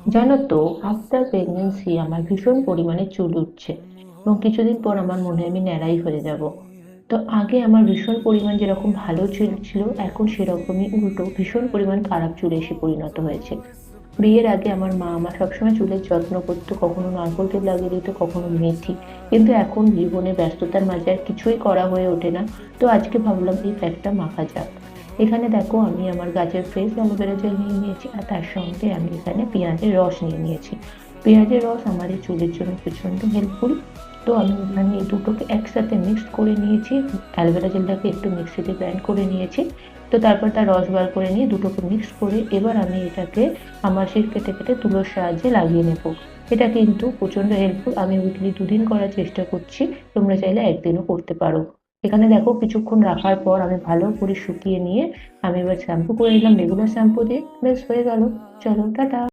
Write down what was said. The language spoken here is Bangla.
জানো তো, আফটার প্রেগনেন্সি আমার ভীষণ পরিমাণে চুল উঠছে এবং কিছুদিন পর আমার মনে হয় আমি ন্যাড়াই হয়ে যাব। তো আগে আমার ভীষণ পরিমাণ যেরকম ভালো চুল ছিল, এখন সেরকমই উল্টো ভীষণ পরিমাণ খারাপ চুলে এসে পরিণত হয়েছে। বিয়ের আগে আমার মা আমার সবসময় চুলের যত্ন করতো, কখনো নারকোল তেল লাগিয়ে দিত, কখনো মেথি। কিন্তু এখন জীবনে ব্যস্ততার মাঝে আর কিছুই করা হয়ে ওঠে না। তো আজকে ভাবলাম এই প্যাকটা মাখা যাক। এখানে দেখো, আমি আমার গাছের ফ্রেশ অ্যালোভেরা জেল নিয়ে নিয়েছি, আর তার সঙ্গে আমি এখানে পেঁয়াজের রস নিয়ে নিয়েছি। পেঁয়াজের রস আমাদের চুলের জন্য প্রচন্ড হেল্পফুল। তো আমি এখানে এই দুটোকে একসাথে মিক্স করে নিয়েছি। অ্যালোভেরা জেলটাকে একটু মিক্সিতে গ্রাইন্ড করে নিয়েছি। তো তারপর তার রস বার করে নিয়ে দুটোকে মিক্স করে এবার আমি এটাকে আমার সেই কেটে কেটে তুলোর সাহায্যে লাগিয়ে নেব। এটা কিন্তু প্রচন্ড হেল্পফুল, আমি উইকলি 2 দিন করার চেষ্টা করছি। তোমরা চাইলে একদিনও করতে পারো। এখানে দেখো, কিছুক্ষণ রাখার পর আমি ভালো করে শুকিয়ে নিয়ে আমি এবার শ্যাম্পু করে নিলাম রেগুলার শ্যাম্পু দিয়ে। বেশ হয়ে গেল। চলো টাটা।